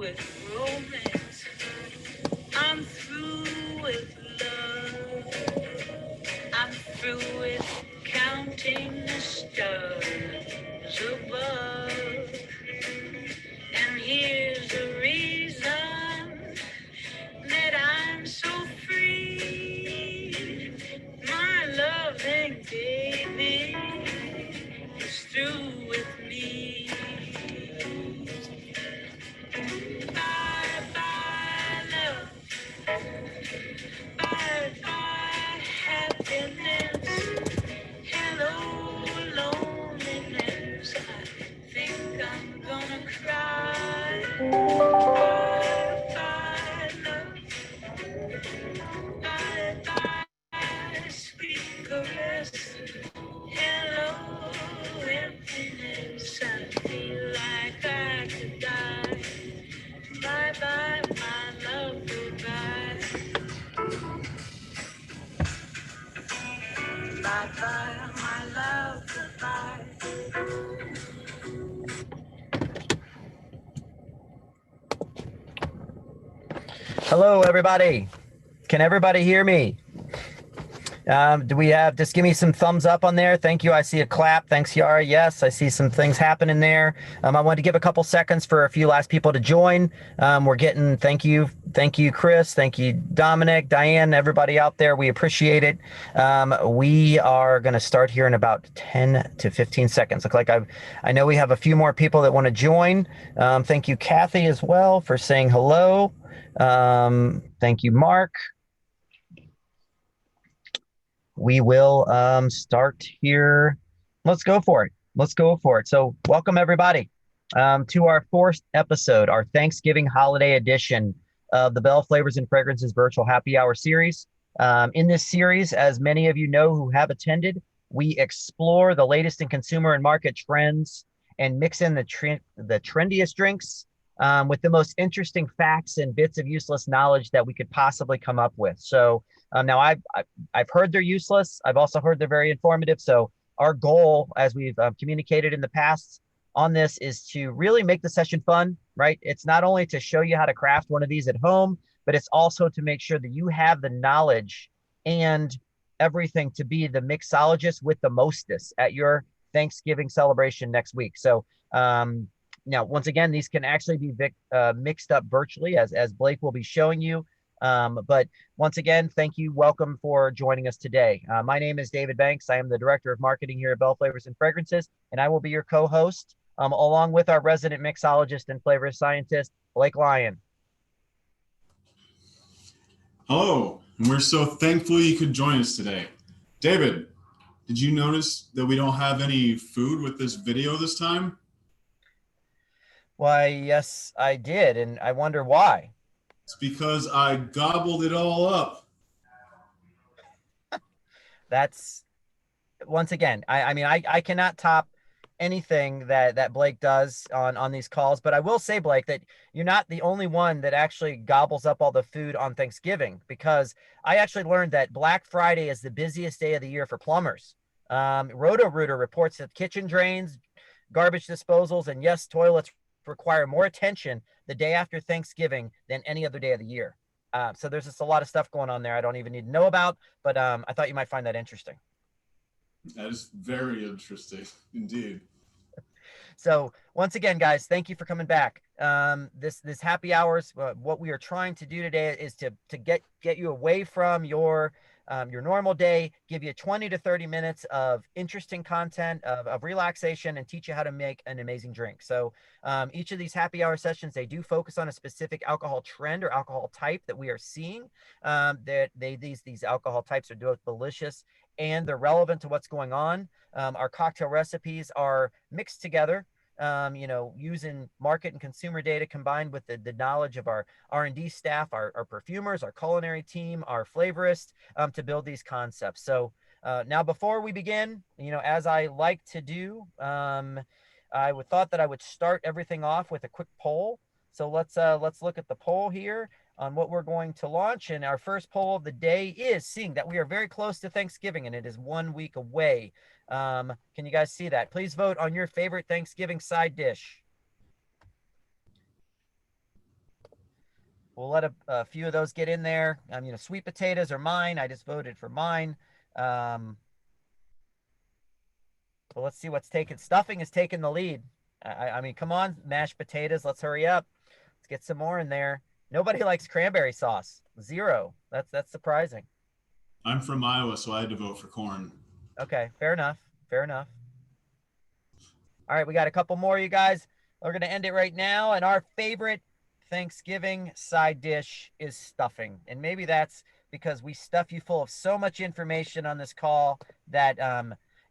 with romance. I'm through with love. I'm through with counting the stars above. And here's the reason that I'm so free. My loving baby is through with me. Bye bye love, bye bye happiness. Hello loneliness. I think I'm gonna cry. Bye bye love, bye bye sweet caress. Hello emptiness. I feel like I could die. Bye bye my love, goodbye. Bye bye my love, goodbye. Hello everybody. Can everybody hear me? Do we have, just give me some thumbs up on there. Thank you. I see a clap. Thanks, Yara. Yes, I see some things happening there. I wanted to give a couple seconds for a few last people to join. We're getting, thank you, Chris. Thank you, Dominic, Diane, everybody out there. We appreciate it. We are going to start here in about 10 to 15 seconds. Look like I know we have a few more people that want to join. Thank you, Kathy, as well, for saying hello. Thank you, Mark. We will start here. Let's go for it. Let's go for it. So welcome everybody to our fourth episode, our Thanksgiving holiday edition of the Bell Flavors and Fragrances Virtual Happy Hour series. In this series, as many of you know who have attended, we explore the latest in consumer and market trends and mix in the trendiest drinks with the most interesting facts and bits of useless knowledge that we could possibly come up with. So now I've heard they're useless. I've also heard they're very informative. So our goal, as we've communicated in the past on this, is to really make the session fun, right? It's not only to show you how to craft one of these at home, but it's also to make sure that you have the knowledge and everything to be the mixologist with the mostest at your Thanksgiving celebration next week. So now, once again, these can actually be mixed up virtually, as Blake will be showing you. But once again, thank you. Welcome for joining us today. My name is David Banks. I am the Director of Marketing here at Bell Flavors and Fragrances, and I will be your co-host along with our resident mixologist and flavor scientist, Blake Lyon. Hello, and we're so thankful you could join us today. David, did you notice that we don't have any food with this video this time? Why, yes, I did, and I wonder why. It's because I gobbled it all up. That's, once again, I mean, I cannot top anything that Blake does on these calls, but I will say, Blake, that you're not the only one that actually gobbles up all the food on Thanksgiving, because I actually learned that Black Friday is the busiest day of the year for plumbers. Roto-Rooter reports that kitchen drains, garbage disposals, and yes, toilets require more attention the day after Thanksgiving than any other day of the year. So there's just a lot of stuff going on there I don't even need to know about, but I thought you might find that interesting. That is very interesting indeed. So once again, guys, thank you for coming back. This happy hours, what we are trying to do today is to get you away from your normal day, give you 20 to 30 minutes of interesting content, of relaxation, and teach you how to make an amazing drink. So each of these happy hour sessions, they do focus on a specific alcohol trend or alcohol type that we are seeing. These alcohol types are both delicious and they're relevant to what's going on. Our cocktail recipes are mixed together, using market and consumer data combined with the knowledge of our R&D staff, our perfumers, our culinary team, our flavorists, to build these concepts. So now before we begin, as I like to do, I thought that I would start everything off with a quick poll. So let's look at the poll here on what we're going to launch. And our first poll of the day is, seeing that we are very close to Thanksgiving and it is 1 week away. Can you guys see that? Please vote on your favorite Thanksgiving side dish. We'll let a few of those get in there. Sweet potatoes are mine. I just voted for mine. Um, but let's see what's taking. Stuffing is taking the lead. I mean, come on, mashed potatoes. Let's hurry up. Let's get some more in there. Nobody likes cranberry sauce. Zero. That's surprising. I'm from Iowa, so I had to vote for corn. Okay, fair enough. Fair enough. All right, we got a couple more, you guys. We're going to end it right now. And our favorite Thanksgiving side dish is stuffing. And maybe that's because we stuff you full of so much information on this call that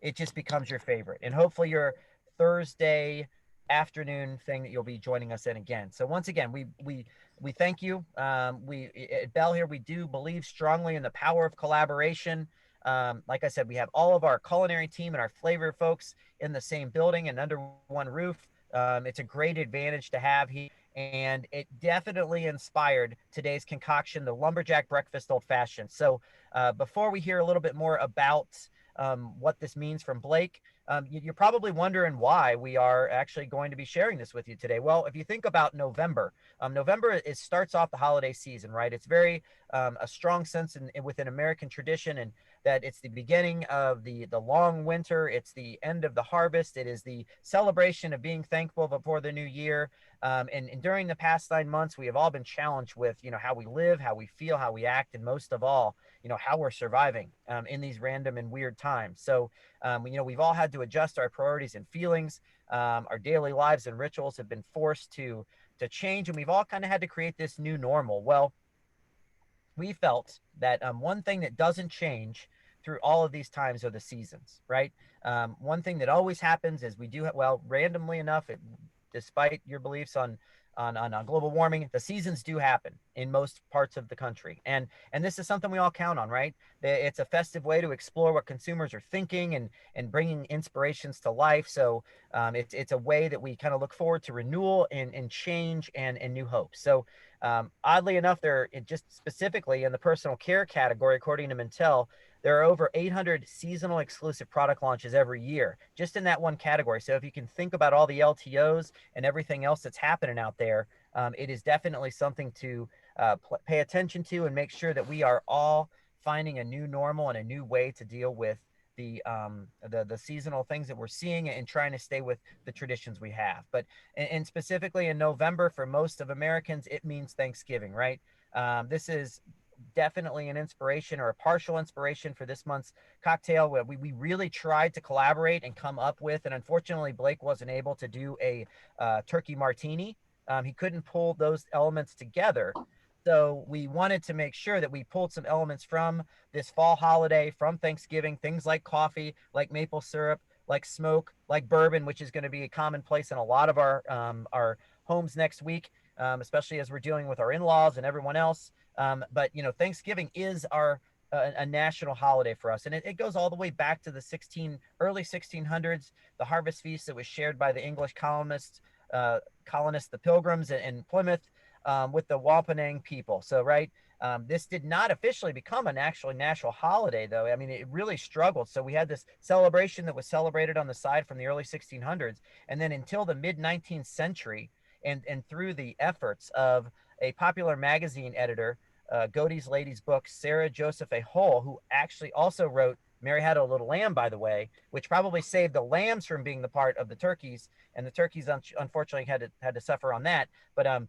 it just becomes your favorite. And hopefully your Thursday afternoon thing that you'll be joining us in again. So once again, we thank you. We at Bell here, we do believe strongly in the power of collaboration. Like I said, we have all of our culinary team and our flavor folks in the same building and under one roof. It's a great advantage to have here. And it definitely inspired today's concoction, the Lumberjack Breakfast Old Fashioned. So before we hear a little bit more about what this means from Blake, you're probably wondering why we are actually going to be sharing this with you today. Well, if you think about November, November starts off the holiday season, right? It's very a strong sense within American tradition, and that it's the beginning of the long winter. It's the end of the harvest. It is the celebration of being thankful before the new year. And during the past 9 months, we have all been challenged with, how we live, how we feel, how we act, and most of all, how we're surviving in these random and weird times. So, we've all had to adjust our priorities and feelings. Our daily lives and rituals have been forced to change, and we've all kind of had to create this new normal. Well, we felt that one thing that doesn't change through all of these times are the seasons, right? One thing that always happens is we do, well, randomly enough, despite your beliefs on global warming, the seasons do happen in most parts of the country. And this is something we all count on, right? It's a festive way to explore what consumers are thinking and bringing inspirations to life. So it's a way that we kind of look forward to renewal and change and new hope. So oddly enough, just specifically in the personal care category, according to Mintel, there are over 800 seasonal exclusive product launches every year, just in that one category. So if you can think about all the LTOs and everything else that's happening out there, it is definitely something to pay attention to and make sure that we are all finding a new normal and a new way to deal with the seasonal things that we're seeing and trying to stay with the traditions we have. But and specifically in November, for most of Americans, it means Thanksgiving, right? This is definitely an inspiration or a partial inspiration for this month's cocktail. Where we really tried to collaborate and come up with, and unfortunately Blake wasn't able to do a turkey martini. He couldn't pull those elements together. So we wanted to make sure that we pulled some elements from this fall holiday, from Thanksgiving, things like coffee, like maple syrup, like smoke, like bourbon, which is going to be a commonplace in a lot of our homes next week, especially as we're dealing with our in-laws and everyone else. But Thanksgiving is our a national holiday for us, and it goes all the way back to the early 1600s, the harvest feast that was shared by the English colonists, the Pilgrims in Plymouth, with the Wampanoag people. So, right, this did not officially become an actually national holiday, though. I mean, it really struggled. So we had this celebration that was celebrated on the side from the early 1600s, and then until the mid 19th century, and through the efforts of a popular magazine editor, Godey's Lady's Book, Sarah Joseph A. Hull, who actually also wrote Mary Had a Little Lamb, by the way, which probably saved the lambs from being the part of the turkeys, and the turkeys unfortunately had to suffer on that. But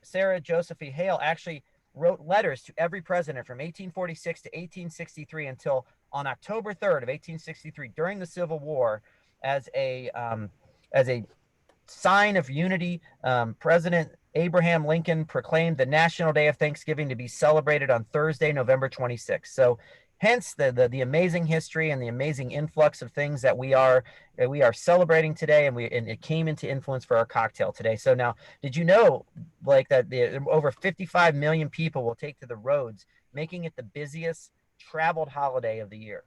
Sarah Joseph E. Hale actually wrote letters to every president from 1846 to 1863 until on October 3rd of 1863, during the Civil War, as a sign of unity. President Abraham Lincoln proclaimed the National Day of Thanksgiving to be celebrated on Thursday, November 26th. So hence the amazing history and the amazing influx of things that we are celebrating today, and it came into influence for our cocktail today. So now, did you know, like, that over 55 million people will take to the roads, making it the busiest traveled holiday of the year?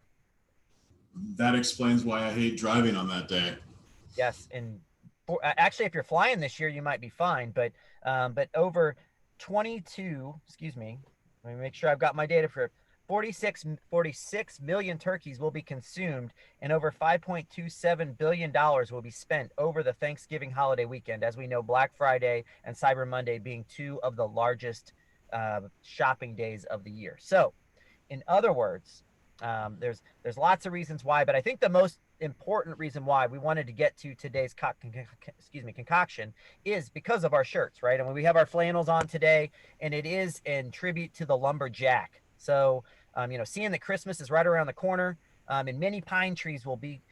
That explains why I hate driving on that day. Yes, and actually, if you're flying this year, you might be fine. But over 22, excuse me, let me make sure I've got my data for 46 million turkeys will be consumed, and over $5.27 billion will be spent over the Thanksgiving holiday weekend. As we know, Black Friday and Cyber Monday being two of the largest shopping days of the year. So, in other words, there's lots of reasons why, but I think the most important reason why we wanted to get to today's concoction is because of our shirts, right? I mean, we have our flannels on today, and it is in tribute to the lumberjack. So, seeing that Christmas is right around the corner, and many pine trees will be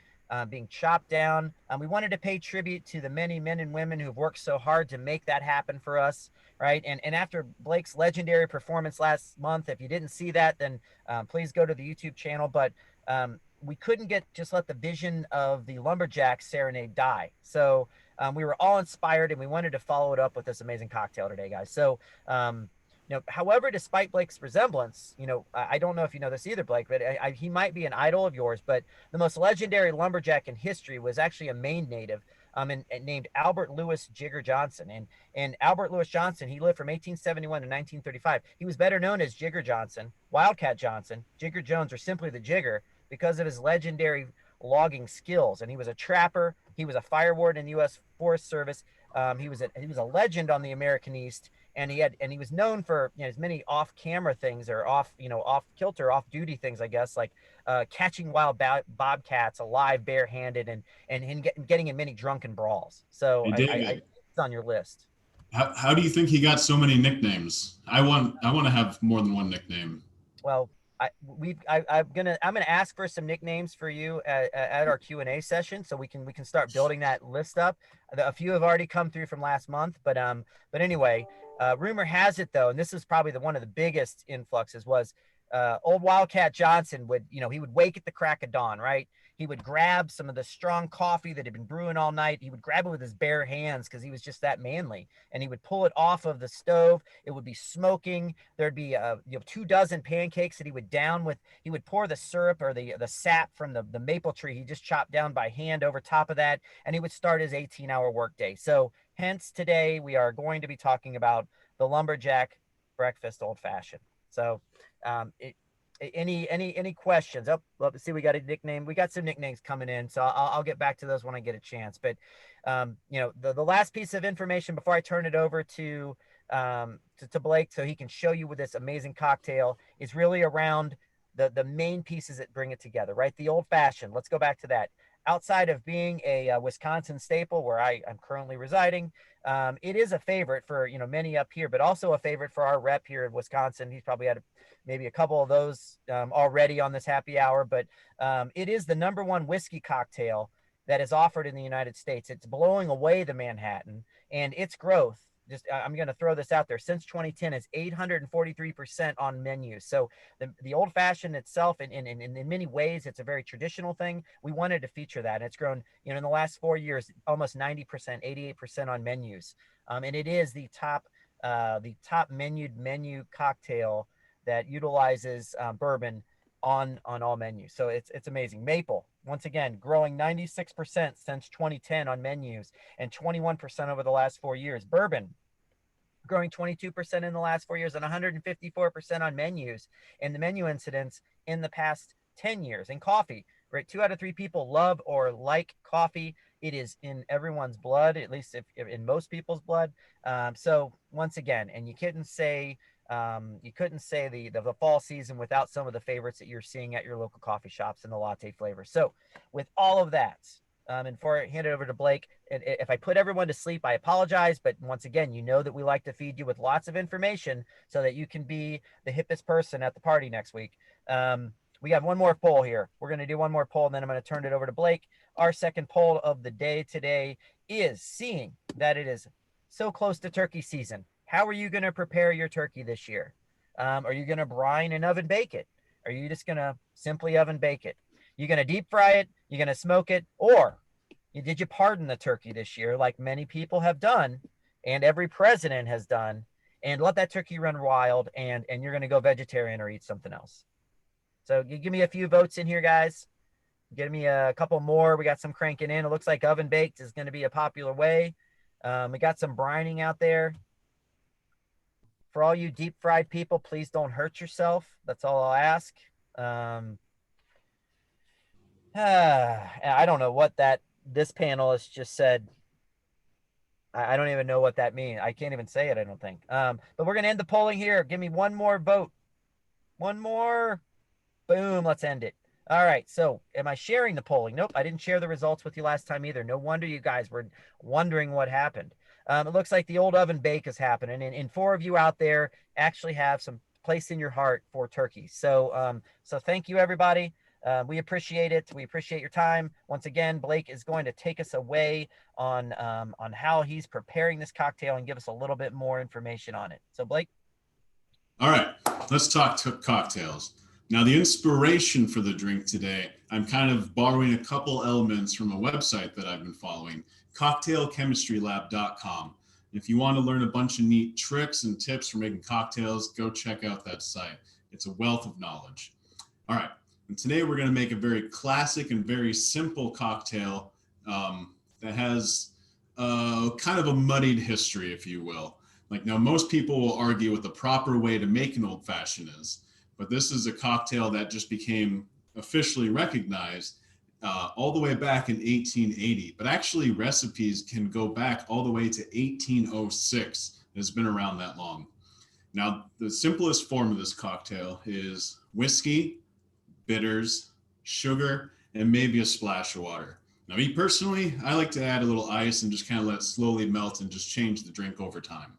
being chopped down. We wanted to pay tribute to the many men and women who've worked so hard to make that happen for us, right? And after Blake's legendary performance last month, if you didn't see that, then please go to the YouTube channel. But we couldn't just let the vision of the lumberjack serenade die. So we were all inspired, and we wanted to follow it up with this amazing cocktail today, guys. So however, despite Blake's resemblance, I don't know if you know this either, Blake, but he might be an idol of yours, but the most legendary lumberjack in history was actually a Maine native, and named Albert Lewis Jigger Johnson. And Albert Lewis Johnson, he lived from 1871 to 1935. He was better known as Jigger Johnson, Wildcat Johnson, Jigger Jones, or simply the Jigger, because of his legendary logging skills. And he was a trapper. He was a fire warden in the U.S. Forest Service. He was a legend on the American East, and he was known for his many off-camera things, or off-kilter, off-duty things, I guess, like catching wild bobcats alive barehanded, and getting in many drunken brawls. So Hey, I David, it's on your list. how do you think he got so many nicknames? I want to have more than one nickname. Well, I'm gonna ask for some nicknames for you at our Q&A session, so we can start building that list up. A few have already come through from last month, but anyway, rumor has it though, and this is probably one of the biggest influxes, was old Wildcat Johnson he would wake at the crack of dawn, right? He would grab some of the strong coffee that had been brewing all night. He would grab it with his bare hands because he was just that manly, and he would pull it off of the stove. It would be smoking. There'd be 2 dozen pancakes that he would down with. He would pour the syrup or the sap from the maple tree he just chopped down by hand over top of that, and he would start his 18-hour workday. So hence today we are going to be talking about the lumberjack breakfast old fashioned. So any questions? Let's see, we got a nickname. We got some nicknames coming in, so I'll get back to those when I get a chance. But the last piece of information before I turn it over to Blake, so he can show you with this amazing cocktail, is really around the main pieces that bring it together, right? The old fashioned. Let's go back to that. Outside of being a Wisconsin staple, where I'm currently residing, it is a favorite for many up here, but also a favorite for our rep here in Wisconsin. He's probably had maybe a couple of those already on this happy hour, but it is the #1 whiskey cocktail that is offered in the United States. It's blowing away the Manhattan, and its growth, I'm going to throw this out there, since 2010 is 843% on menus. So the old fashioned itself, in many ways, it's a very traditional thing. We wanted to feature that, and it's grown in the last 4 years almost 90%, 88% on menus, and it is the top menu cocktail that utilizes bourbon on all menus. So it's amazing. Maple, once again, growing 96% since 2010 on menus, and 21% over the last 4 years. Bourbon, growing 22% in the last 4 years, and 154% on menus and the menu incidents in the past 10 years. And coffee, right? 2 out of 3 people love or like coffee. It is in everyone's blood, at least if in most people's blood. So once again, and you couldn't say the fall season without some of the favorites that you're seeing at your local coffee shops and the latte flavor. So with all of that, and before I hand it over to Blake, if I put everyone to sleep, I apologize. But once again, that we like to feed you with lots of information so that you can be the hippest person at the party next week. We have one more poll here. We're going to do one more poll, and then I'm going to turn it over to Blake. Our second poll of the day today is, seeing that it is so close to turkey season, how are you going to prepare your turkey this year? Are you going to brine and oven bake it? Are you just going to simply oven bake it? You're going to deep fry it? You're going to smoke it? Or did you pardon the turkey this year, like many people have done, and every president has done, and let that turkey run wild, and you're going to go vegetarian or eat something else? So give me a few votes in here, guys. Give me a couple more. We got some cranking in. It looks like oven baked is going to be a popular way. We got some brining out there. For all you deep fried people, please don't hurt yourself. That's all I'll ask. I don't know what this panelist just said. I don't even know what that means. I can't even say it, I don't think. But we're going to end the polling here. Give me one more vote. One more. Boom. Let's end it. All right. So am I sharing the polling? Nope. I didn't share the results with you last time either. No wonder you guys were wondering what happened. It looks like the old oven bake is happening. And four of you out there actually have some place in your heart for turkey. So thank you, everybody. We appreciate it. We appreciate your time. Once again, Blake is going to take us away on how he's preparing this cocktail and give us a little bit more information on it. So, Blake. All right, let's talk cocktails. Now, the inspiration for the drink today, I'm kind of borrowing a couple elements from a website that I've been following, cocktailchemistrylab.com. If you want to learn a bunch of neat tricks and tips for making cocktails, go check out that site. It's a wealth of knowledge. All right, and today we're going to make a very classic and very simple cocktail that has kind of a muddied history, if you will. Like, now, most people will argue what the proper way to make an old fashioned is, but this is a cocktail that just became officially recognized all the way back in 1880. But actually, recipes can go back all the way to 1806. It's been around that long. Now, the simplest form of this cocktail is whiskey, bitters, sugar, and maybe a splash of water. Now, me personally, I like to add a little ice and just kind of let it slowly melt and just change the drink over time.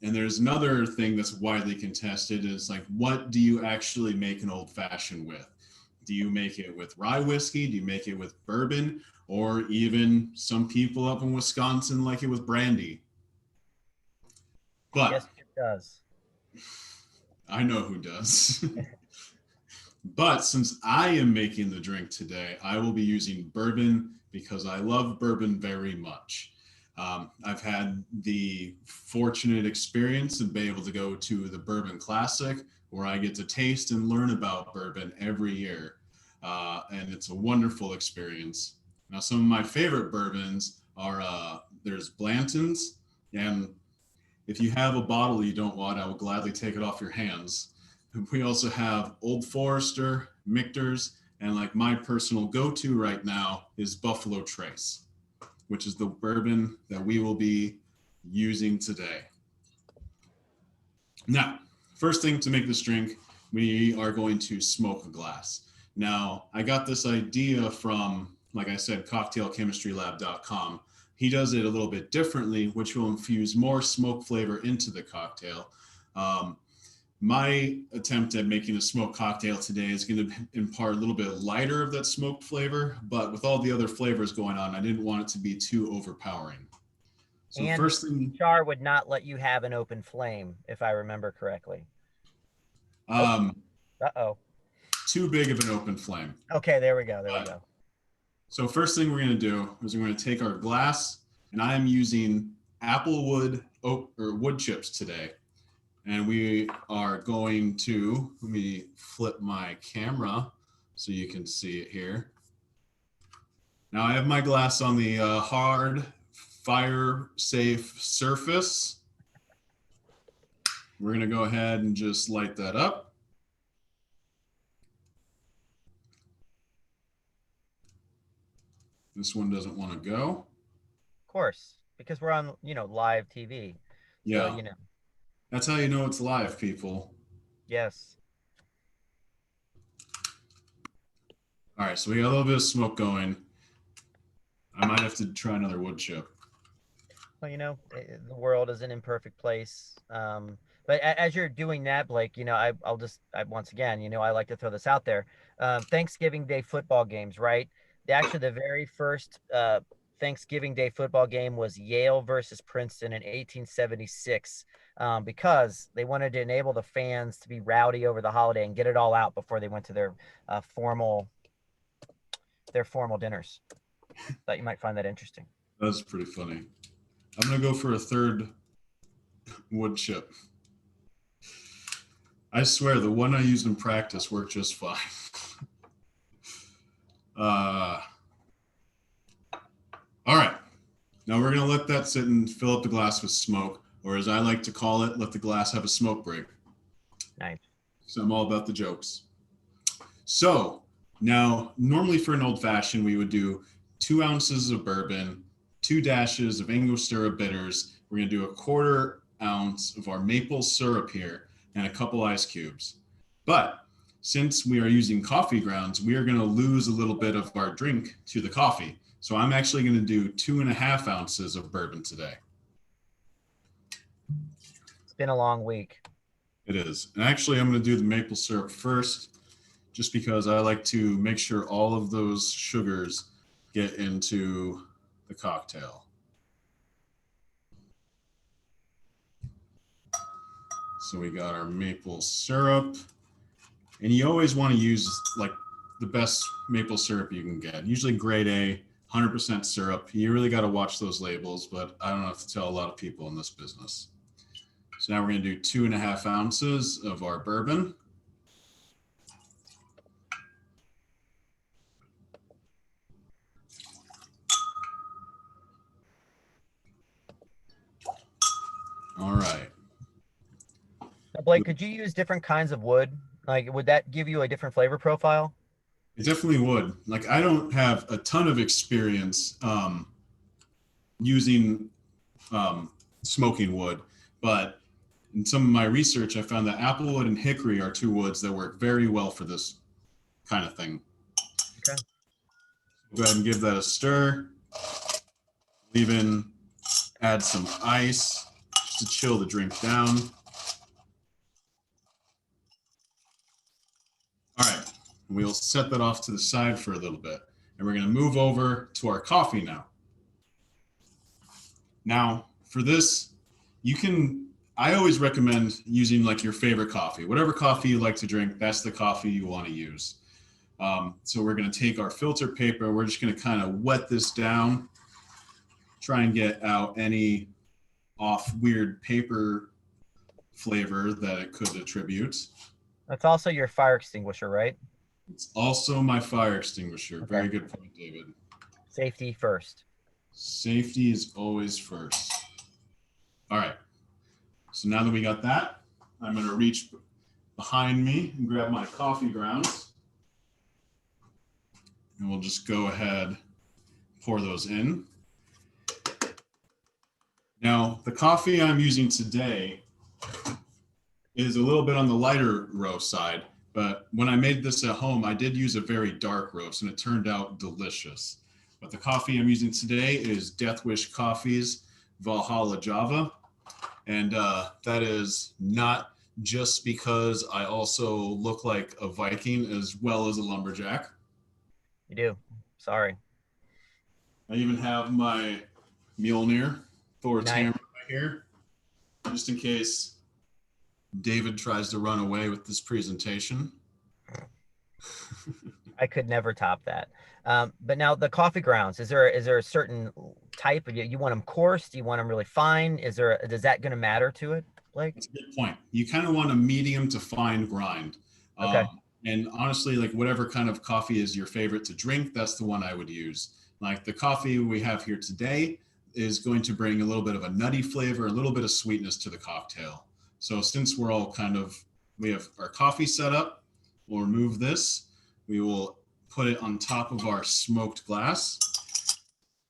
And there's another thing that's widely contested is like, what do you actually make an old fashioned with? Do you make it with rye whiskey? Do you make it with bourbon? Or even some people up in Wisconsin like it with brandy? But yes, it does. I know who does. But since I am making the drink today, I will be using bourbon because I love bourbon very much. I've had the fortunate experience and be able to go to the Bourbon Classic where I get to taste and learn about bourbon every year. And it's a wonderful experience. Now, some of my favorite bourbons are there's Blanton's. And if you have a bottle you don't want, I will gladly take it off your hands. We also have Old Forester, Michter's, and like my personal go-to right now is Buffalo Trace, which is the bourbon that we will be using today. Now, first thing to make this drink, we are going to smoke a glass. Now, I got this idea from, like I said, cocktailchemistrylab.com. He does it a little bit differently, which will infuse more smoke flavor into the cocktail. My attempt at making a smoked cocktail today is going to impart a little bit lighter of that smoked flavor, but with all the other flavors going on, I didn't want it to be too overpowering. So And first thing, Char would not let you have an open flame, if I remember correctly. Uh-oh. Too big of an open flame. Okay, there we go. There we go. So first thing we're going to do is we're going to take our glass, and I am using applewood oak or wood chips today. And we are going to, let me flip my camera so you can see it here. Now I have my glass on the hard, fire-safe surface. We're gonna go ahead and just light that up. This one doesn't want to go. Of course, because we're on, live TV. Yeah. So, That's how you know it's live, people. Yes. All right, so we got a little bit of smoke going. I might have to try another wood chip. Well, the world is an imperfect place. But as you're doing that, Blake, once again, I like to throw this out there. Thanksgiving Day football games, right? Actually, the very first Thanksgiving Day football game was Yale versus Princeton in 1876, because they wanted to enable the fans to be rowdy over the holiday and get it all out before they went to their formal dinners. Thought you might find that interesting. That's pretty funny. I'm gonna go for a third wood chip. I swear the one I used in practice worked just fine. All right, now we're gonna let that sit and fill up the glass with smoke, or as I like to call it, let the glass have a smoke break. Nice. So I'm all about the jokes. So now, normally for an old fashioned, we would do 2 ounces of bourbon, 2 dashes of Angostura bitters. We're going to do a 1/4 ounce of our maple syrup here and a couple ice cubes. But since we are using coffee grounds, we are going to lose a little bit of our drink to the coffee. So I'm actually going to do 2.5 ounces of bourbon today. It's been a long week. It is. And actually, I'm going to do the maple syrup first, just because I like to make sure all of those sugars get into the cocktail. So we got our maple syrup. And you always want to use like the best maple syrup you can get. Usually grade A, 100% syrup. You really got to watch those labels, but I don't have to tell a lot of people in this business. So now we're going to do 2.5 ounces of our bourbon. All right. Now, Blake, could you use different kinds of wood? Like, would that give you a different flavor profile? It definitely would. Like, I don't have a ton of experience using smoking wood, but in some of my research, I found that applewood and hickory are 2 woods that work very well for this kind of thing. Okay. Go ahead and give that a stir. Even add some ice just to chill the drink down. All right, we'll set that off to the side for a little bit. And we're going to move over to our coffee now. Now, for this, I always recommend using like your favorite coffee. Whatever coffee you like to drink, that's the coffee you want to use. So we're going to take our filter paper. We're just going to kind of wet this down, try and get out any off weird paper flavor that it could attribute. That's also your fire extinguisher, right? It's also my fire extinguisher. Okay. Very good point, David. Safety first. Safety is always first. All right. So now that we got that, I'm going to reach behind me and grab my coffee grounds. And we'll just go ahead, pour those in. Now, the coffee I'm using today is a little bit on the lighter roast side, but when I made this at home, I did use a very dark roast and it turned out delicious. But the coffee I'm using today is Death Wish Coffee's Valhalla Java. And that is not just because I also look like a Viking as well as a lumberjack. You do. Sorry. I even have my Mjolnir, Thor's hammer right here, just in case David tries to run away with this presentation. I could never top that. But now the coffee grounds, is there a certain type? You want them coarse? Do you want them really fine? Is that going to matter to it? Like, that's a good point. You kind of want a medium to fine grind. Okay. And honestly, like whatever kind of coffee is your favorite to drink, that's the one I would use. Like the coffee we have here today is going to bring a little bit of a nutty flavor, a little bit of sweetness to the cocktail. So since we have our coffee set up, we'll remove this. We will put it on top of our smoked glass,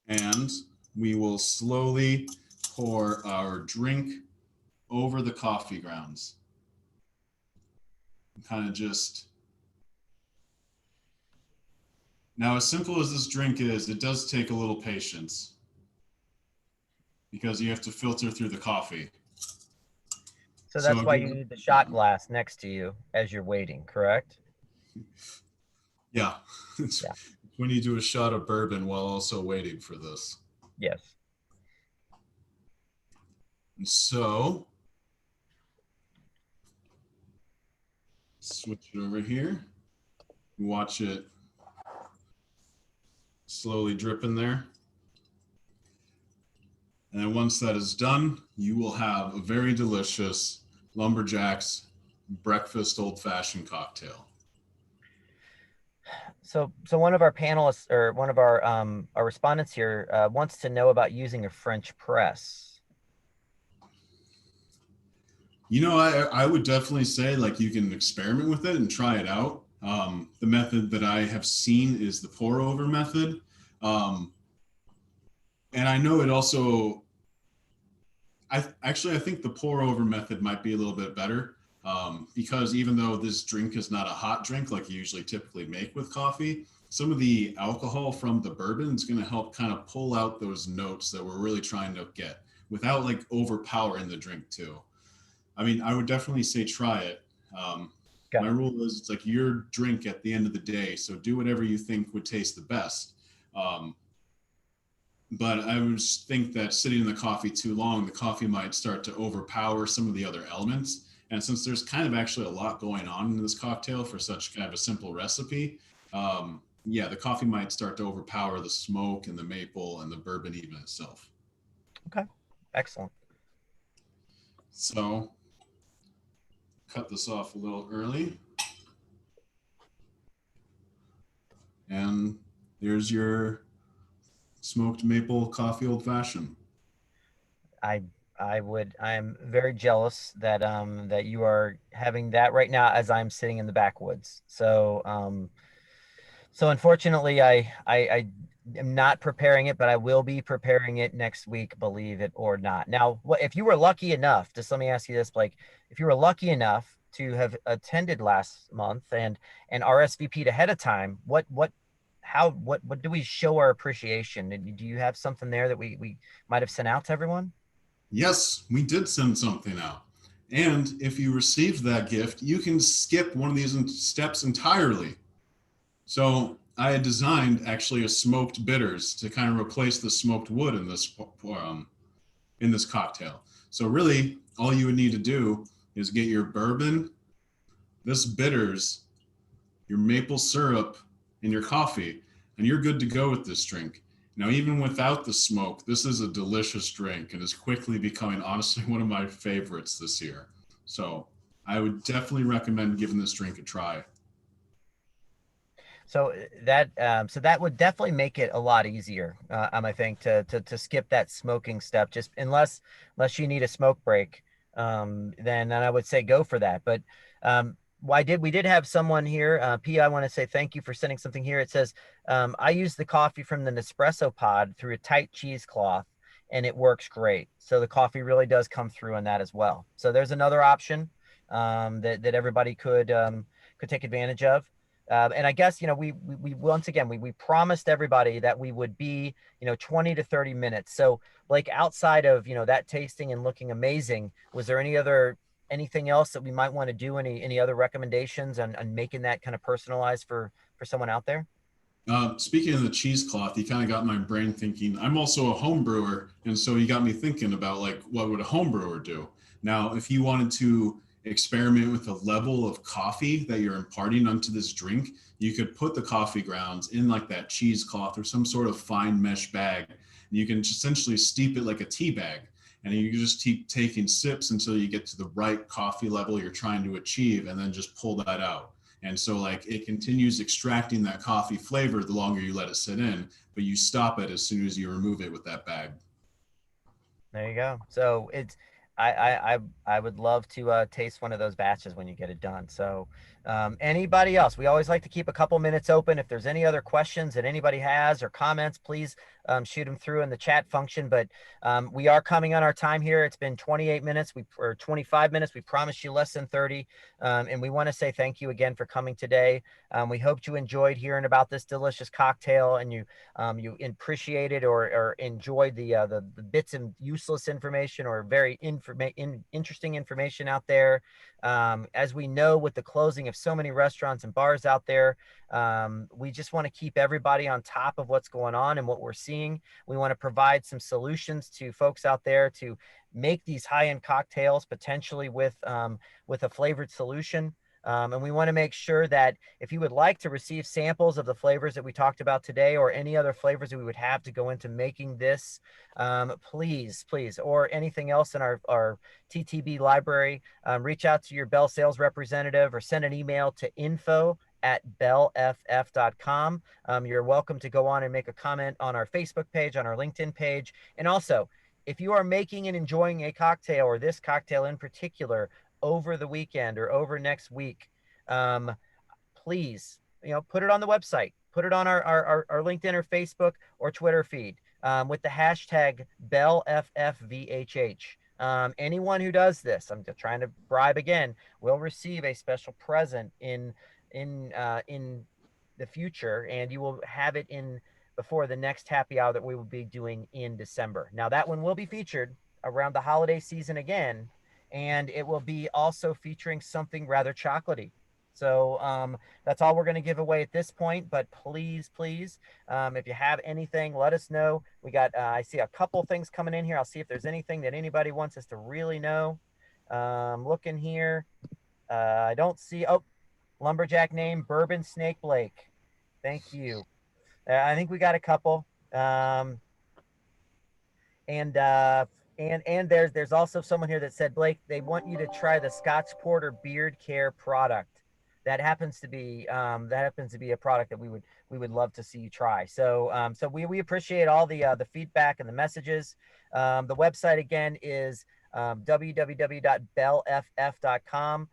and we will slowly pour our drink over the coffee grounds. Kind of just. Now, as simple as this drink is, it does take a little patience because you have to filter through the coffee. So that's why you need the shot glass next to you as you're waiting, correct? Yeah. It's when you do a shot of bourbon while also waiting for this. Yes. And so, switch it over here. Watch it slowly drip in there. And then once that is done, you will have a very delicious Lumberjack's breakfast old-fashioned cocktail. So one of our panelists, or one of our respondents here, wants to know about using a French press. You know, I would definitely say like you can experiment with it and try it out. The method that I have seen is the pour over method. And I know it also, I think the pour over method might be a little bit better, because even though this drink is not a hot drink like you usually typically make with coffee, some of the alcohol from the bourbon is going to help kind of pull out those notes that we're really trying to get without like overpowering the drink too. I mean, I would definitely say try it. Um, Okay. my rule is it's like your drink at the end of the day, so do whatever you think would taste the best. Um, but I would think that sitting in the coffee too long, the coffee might start to overpower some of the other elements. And since there's kind of actually a lot going on in this cocktail for such kind of a simple recipe, yeah, the coffee might start to overpower the smoke and the maple and the bourbon even itself. Okay. Excellent. So cut this off a little early. And there's your smoked maple coffee old fashioned. I I am very jealous that that you are having that right now as I'm sitting in the backwoods. So so unfortunately I am not preparing it, but I will be preparing it next week, believe it or not. Now, what if you were lucky enough, just let me ask you this, Blake, if you were lucky enough to have attended last month and RSVP'd ahead of time, what how what do we show our appreciation? Do you have something there that we might have sent out to everyone? Yes, we did send something out. And if you received that gift, you can skip one of these steps entirely. So I had designed actually a smoked bitters to kind of replace the smoked wood in this cocktail. So really, all you would need to do is get your bourbon, this bitters, your maple syrup, and your coffee, and you're good to go with this drink. Now, even without the smoke, this is a delicious drink and is quickly becoming, honestly, one of my favorites this year. So I would definitely recommend giving this drink a try. So so that would definitely make it a lot easier, I think, to skip that smoking step. Just unless you need a smoke break, then I would say go for that. But why did we did have someone here? P, I want to say thank you for sending something here. It says I use the coffee from the Nespresso pod through a tight cheesecloth, and it works great. So the coffee really does come through on that as well. So there's another option that everybody could take advantage of. And I guess, we once again, we promised everybody that we would be, 20 to 30 minutes. So like outside of, that tasting and looking amazing, was there anything else that we might want to do? Any other recommendations on making that kind of personalized for someone out there? Speaking of the cheesecloth, you kind of got my brain thinking. I'm also a home brewer, and so you got me thinking about like what would a home brewer do? Now, if you wanted to experiment with the level of coffee that you're imparting onto this drink, you could put the coffee grounds in like that cheesecloth or some sort of fine mesh bag, and you can essentially steep it like a tea bag. And you can just keep taking sips until you get to the right coffee level you're trying to achieve, and then just pull that out. And so like it continues extracting that coffee flavor the longer you let it sit in, but you stop it as soon as you remove it with that bag. There you go. So I would love to taste one of those batches when you get it done. So anybody else, we always like to keep a couple minutes open. If there's any other questions that anybody has or comments, please shoot them through in the chat function. But we are coming on our time here. It's been 28 minutes, or 25 minutes. We promised you less than 30. And we want to say thank you again for coming today. We hope you enjoyed hearing about this delicious cocktail, and you appreciated or enjoyed the bits and useless information or very interesting information out there. As we know, with the closing of so many restaurants and bars out there, we just want to keep everybody on top of what's going on and what we're seeing. We want to provide some solutions to folks out there to make these high-end cocktails potentially with a flavored solution. And we want to make sure that if you would like to receive samples of the flavors that we talked about today, or any other flavors that we would have to go into making this, please, or anything else in our TTB library, reach out to your Bell sales representative or send an email to info@bellff.com. You're welcome to go on and make a comment on our Facebook page, on our LinkedIn page. And also, if you are making and enjoying a cocktail, or this cocktail in particular, over the weekend or over next week, please, put it on the website, put it on our LinkedIn or Facebook or Twitter feed. with the hashtag BellFFVHH. Anyone who does this, I'm just trying to bribe again, will receive a special present in the future, and you will have it in before the next happy hour that we will be doing in December. Now that one will be featured around the holiday season again, and it will be also featuring something rather chocolatey. So that's all we're going to give away at this point. But please, please, if you have anything, let us know. We got, I see a couple things coming in here. I'll see if there's anything that anybody wants us to really know. Looking here. I don't see, oh, lumberjack name, Bourbon Snake Blake. Thank you. I think we got a couple. And there's also someone here that said, Blake, they want you to try the Scotch Porter Beard Care product. That happens to be a product that we would love to see you try. So we appreciate all the feedback and the messages. The website again is www.bellff.com,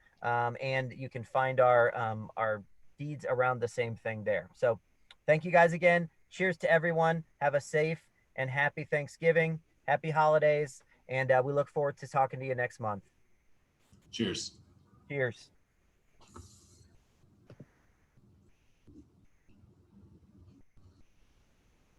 and you can find our deeds around the same thing there. So thank you guys again. Cheers to everyone. Have a safe and happy Thanksgiving, happy holidays, and we look forward to talking to you next month. Cheers. Cheers.